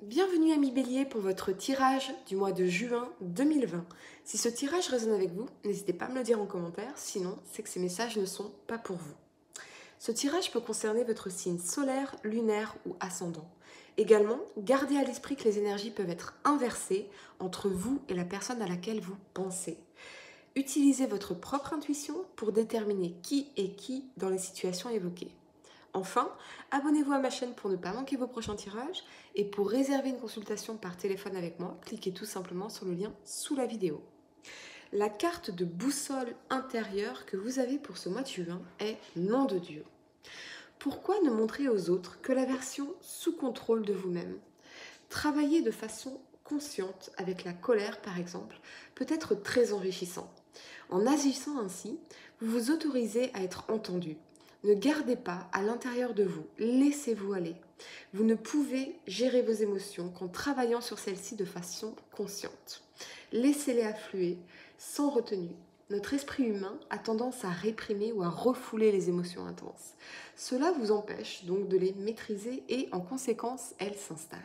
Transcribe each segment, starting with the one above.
Bienvenue amis Bélier pour votre tirage du mois de juin 2020. Si ce tirage résonne avec vous, n'hésitez pas à me le dire en commentaire, sinon c'est que ces messages ne sont pas pour vous. Ce tirage peut concerner votre signe solaire, lunaire ou ascendant. Également, gardez à l'esprit que les énergies peuvent être inversées entre vous et la personne à laquelle vous pensez. Utilisez votre propre intuition pour déterminer qui est qui dans les situations évoquées. Enfin, abonnez-vous à ma chaîne pour ne pas manquer vos prochains tirages et pour réserver une consultation par téléphone avec moi, cliquez tout simplement sur le lien sous la vidéo. La carte de boussole intérieure que vous avez pour ce mois de juin est Nom de Dieu. Pourquoi ne montrer aux autres que la version sous contrôle de vous-même? Travailler de façon consciente avec la colère par exemple peut être très enrichissant. En agissant ainsi, vous vous autorisez à être entendu. Ne gardez pas à l'intérieur de vous, laissez-vous aller. Vous ne pouvez gérer vos émotions qu'en travaillant sur celles-ci de façon consciente. Laissez-les affluer sans retenue. Notre esprit humain a tendance à réprimer ou à refouler les émotions intenses. Cela vous empêche donc de les maîtriser et en conséquence, elles s'installent.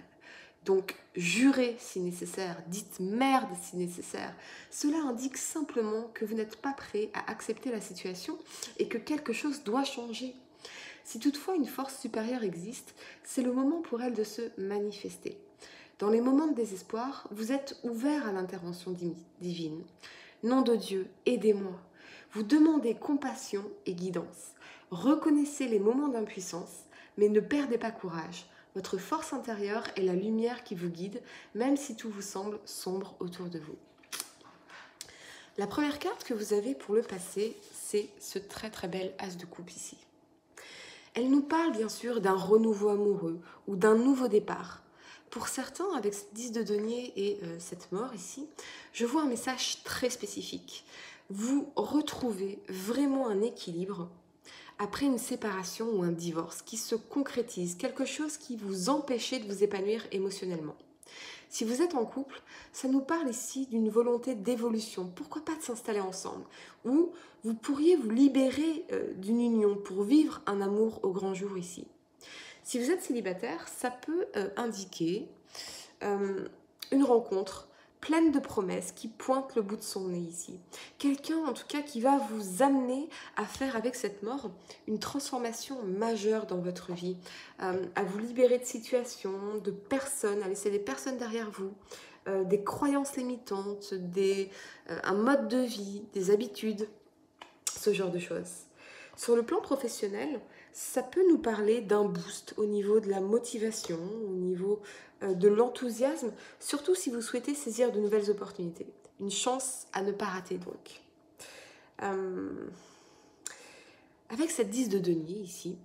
Donc, jurez si nécessaire, dites merde si nécessaire. Cela indique simplement que vous n'êtes pas prêt à accepter la situation et que quelque chose doit changer. Si toutefois une force supérieure existe, c'est le moment pour elle de se manifester. Dans les moments de désespoir, vous êtes ouvert à l'intervention divine. Nom de Dieu, aidez-moi. Vous demandez compassion et guidance. Reconnaissez les moments d'impuissance, mais ne perdez pas courage. Votre force intérieure est la lumière qui vous guide, même si tout vous semble sombre autour de vous. La première carte que vous avez pour le passé, c'est ce très bel as de coupe ici. Elle nous parle bien sûr d'un renouveau amoureux ou d'un nouveau départ. Pour certains, avec ce 10 de denier et cette mort ici, je vois un message très spécifique. Vous retrouvez vraiment un équilibre après une séparation ou un divorce qui se concrétise, quelque chose qui vous empêchait de vous épanouir émotionnellement. Si vous êtes en couple, ça nous parle ici d'une volonté d'évolution. Pourquoi pas de s'installer ensemble? Ou vous pourriez vous libérer d'une union pour vivre un amour au grand jour ici. Si vous êtes célibataire, ça peut indiquer une rencontre pleine de promesses qui pointe le bout de son nez ici. Quelqu'un en tout cas qui va vous amener à faire avec cette mort une transformation majeure dans votre vie, à vous libérer de situations, de personnes, à laisser des personnes derrière vous, des croyances limitantes, un mode de vie, des habitudes, ce genre de choses. Sur le plan professionnel, ça peut nous parler d'un boost au niveau de la motivation, au niveau de l'enthousiasme, surtout si vous souhaitez saisir de nouvelles opportunités. Une chance à ne pas rater donc. Avec cette 10 de denier ici,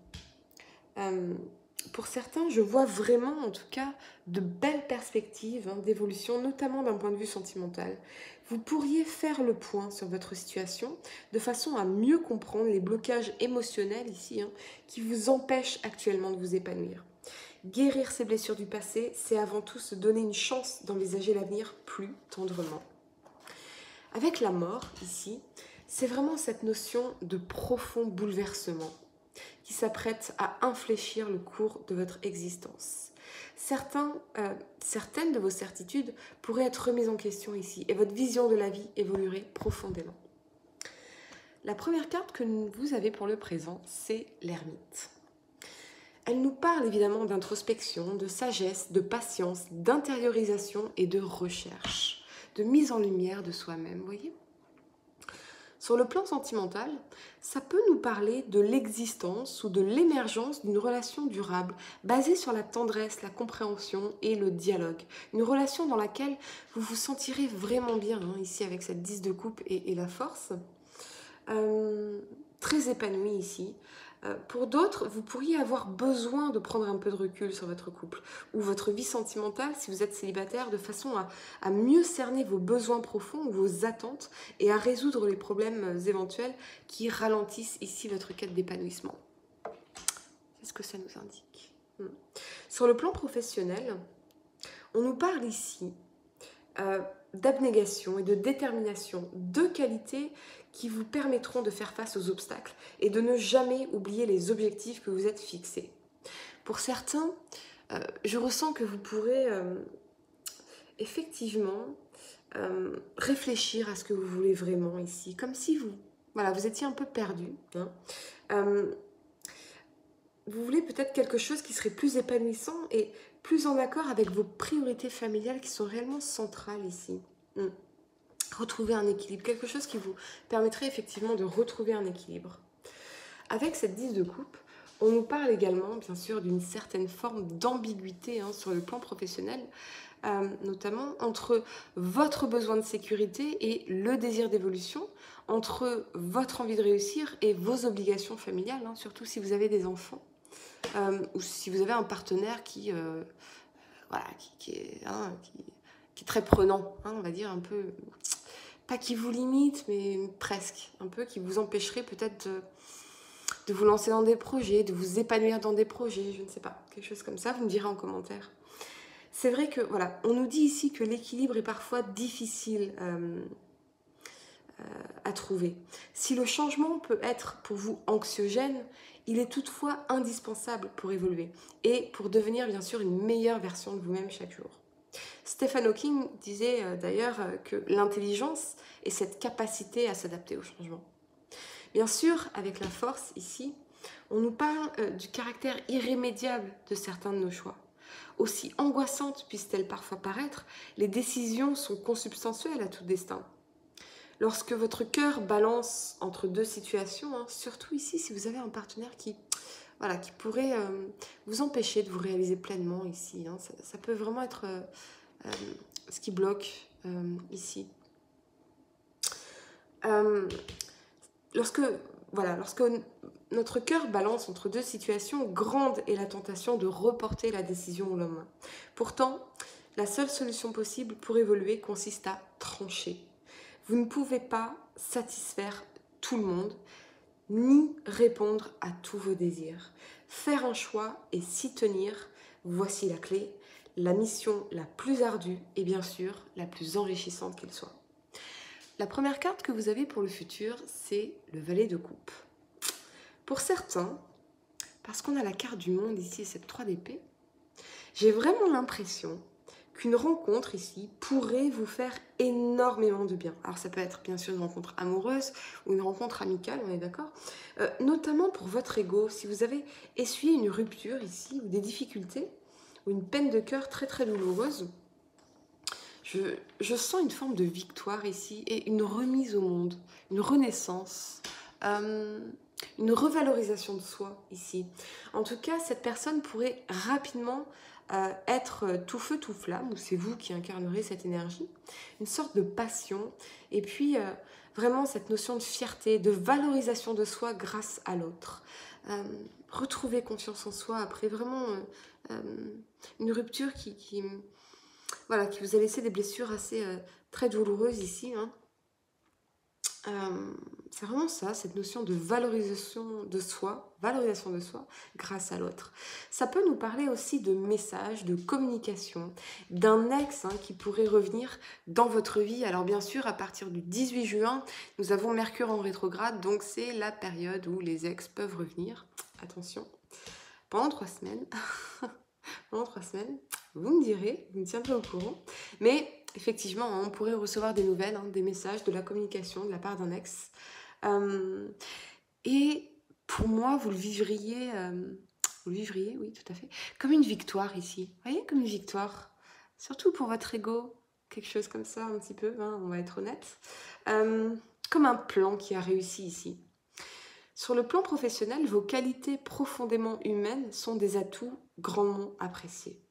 pour certains, je vois vraiment en tout cas de belles perspectives d'évolution, notamment d'un point de vue sentimental. Vous pourriez faire le point sur votre situation de façon à mieux comprendre les blocages émotionnels ici qui vous empêchent actuellement de vous épanouir. Guérir ces blessures du passé, c'est avant tout se donner une chance d'envisager l'avenir plus tendrement. Avec la mort ici, c'est vraiment cette notion de profond bouleversement qui s'apprête à infléchir le cours de votre existence. Certaines de vos certitudes pourraient être remises en question ici et votre vision de la vie évoluerait profondément. La première carte que vous avez pour le présent, c'est l'ermite. Elle nous parle évidemment d'introspection, de sagesse, de patience, d'intériorisation et de recherche, de mise en lumière de soi-même, voyez ? Sur le plan sentimental, ça peut nous parler de l'existence ou de l'émergence d'une relation durable, basée sur la tendresse, la compréhension et le dialogue. Une relation dans laquelle vous vous sentirez vraiment bien, ici avec cette 10 de coupe et la force. Très épanouie ici. Pour d'autres, vous pourriez avoir besoin de prendre un peu de recul sur votre couple ou votre vie sentimentale si vous êtes célibataire, de façon à mieux cerner vos besoins profonds ou vos attentes et à résoudre les problèmes éventuels qui ralentissent ici votre quête d'épanouissement. C'est ce que ça nous indique. Sur le plan professionnel, on nous parle ici d'abnégation et de détermination, deux qualités qui vous permettront de faire face aux obstacles et de ne jamais oublier les objectifs que vous êtes fixés. Pour certains, Je ressens que vous pourrez effectivement réfléchir à ce que vous voulez vraiment ici, comme si vous, voilà, vous étiez un peu perdu. Hein. Vous voulez peut-être quelque chose qui serait plus épanouissant et plus en accord avec vos priorités familiales qui sont réellement centrales ici. Retrouver un équilibre, quelque chose qui vous permettrait effectivement de retrouver un équilibre. Avec cette 10 de coupe, on nous parle également, bien sûr, d'une certaine forme d'ambiguïté sur le plan professionnel, notamment entre votre besoin de sécurité et le désir d'évolution, entre votre envie de réussir et vos obligations familiales, surtout si vous avez des enfants, ou si vous avez un partenaire qui est très prenant, on va dire un peu, pas qui vous limite, mais presque, un peu qui vous empêcherait peut-être de vous lancer dans des projets, de vous épanouir dans des projets, je ne sais pas, quelque chose comme ça, vous me direz en commentaire. C'est vrai que, voilà, on nous dit ici que l'équilibre est parfois difficile à trouver. Si le changement peut être pour vous anxiogène, il est toutefois indispensable pour évoluer et pour devenir bien sûr une meilleure version de vous-même chaque jour. Stephen Hawking disait d'ailleurs que l'intelligence est cette capacité à s'adapter au changement. Bien sûr, avec la force ici, on nous parle du caractère irrémédiable de certains de nos choix. Aussi angoissantes puissent-elles parfois paraître, les décisions sont consubstantielles à tout destin. Lorsque votre cœur balance entre deux situations, surtout ici si vous avez un partenaire qui pourrait vous empêcher de vous réaliser pleinement ici, ça peut vraiment être ce qui bloque ici. Lorsque notre cœur balance entre deux situations, grande est la tentation de reporter la décision au lendemain. Pourtant, la seule solution possible pour évoluer consiste à trancher. Vous ne pouvez pas satisfaire tout le monde, ni répondre à tous vos désirs. Faire un choix et s'y tenir, voici la clé, la mission la plus ardue et bien sûr la plus enrichissante qu'elle soit. La première carte que vous avez pour le futur, c'est le valet de coupe. Pour certains, parce qu'on a la carte du monde ici, cette 3 d'épée, j'ai vraiment l'impression qu'une rencontre ici pourrait vous faire énormément de bien. Alors ça peut être bien sûr une rencontre amoureuse ou une rencontre amicale, on est d'accord, notamment pour votre ego, si vous avez essuyé une rupture ici ou des difficultés ou une peine de cœur très très douloureuse, je sens une forme de victoire ici et une remise au monde, une renaissance, une revalorisation de soi ici. En tout cas, cette personne pourrait rapidement être tout feu, tout flamme, ou c'est vous qui incarnerez cette énergie, une sorte de passion, et puis vraiment cette notion de fierté, de valorisation de soi grâce à l'autre. Retrouver confiance en soi après vraiment une rupture qui vous a laissé des blessures assez très douloureuses ici. C'est vraiment ça, cette notion de valorisation de soi grâce à l'autre. Ça peut nous parler aussi de messages, de communication, d'un ex qui pourrait revenir dans votre vie. Alors bien sûr, à partir du 18 juin, nous avons Mercure en rétrograde, donc c'est la période où les ex peuvent revenir. Attention, pendant 3 semaines, vous me direz, vous me tiendrez au courant, mais effectivement, on pourrait recevoir des nouvelles, des messages, de la communication de la part d'un ex. Et pour moi, vous le vivriez, oui, tout à fait, comme une victoire ici. Vous voyez, comme une victoire. Surtout pour votre ego, quelque chose comme ça, un petit peu, on va être honnête. Comme un plan qui a réussi ici. Sur le plan professionnel, vos qualités profondément humaines sont des atouts grandement appréciés.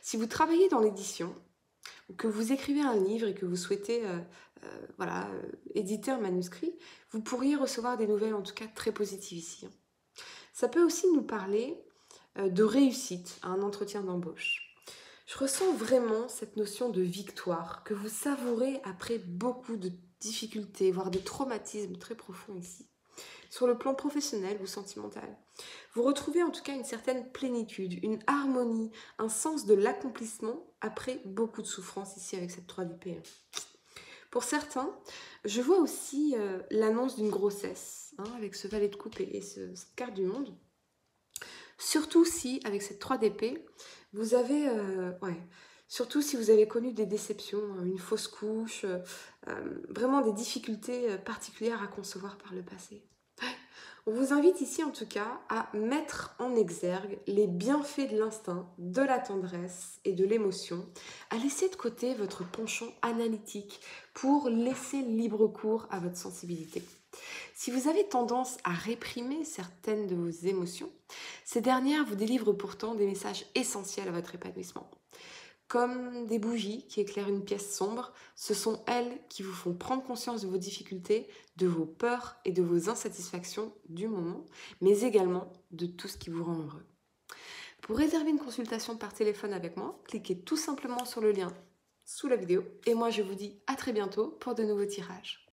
Si vous travaillez dans l'édition, ou que vous écrivez un livre et que vous souhaitez éditer un manuscrit, vous pourriez recevoir des nouvelles en tout cas très positives ici. Ça peut aussi nous parler de réussite à un entretien d'embauche. Je ressens vraiment cette notion de victoire que vous savourez après beaucoup de difficultés, voire de traumatismes très profonds ici. Sur le plan professionnel ou sentimental, vous retrouvez en tout cas une certaine plénitude, une harmonie, un sens de l'accomplissement après beaucoup de souffrance ici avec cette 3 d'épée. Pour certains, je vois aussi l'annonce d'une grossesse avec ce valet de coupe et cette carte du monde. Surtout si, avec cette 3 d'épée, Vous avez, ouais, surtout si vous avez connu des déceptions, une fausse couche, vraiment des difficultés particulières à concevoir par le passé. On vous invite ici en tout cas à mettre en exergue les bienfaits de l'instinct, de la tendresse et de l'émotion, à laisser de côté votre penchant analytique pour laisser libre cours à votre sensibilité. Si vous avez tendance à réprimer certaines de vos émotions, ces dernières vous délivrent pourtant des messages essentiels à votre épanouissement. Comme des bougies qui éclairent une pièce sombre, ce sont elles qui vous font prendre conscience de vos difficultés, de vos peurs et de vos insatisfactions du moment, mais également de tout ce qui vous rend heureux. Pour réserver une consultation par téléphone avec moi, cliquez tout simplement sur le lien sous la vidéo et moi je vous dis à très bientôt pour de nouveaux tirages.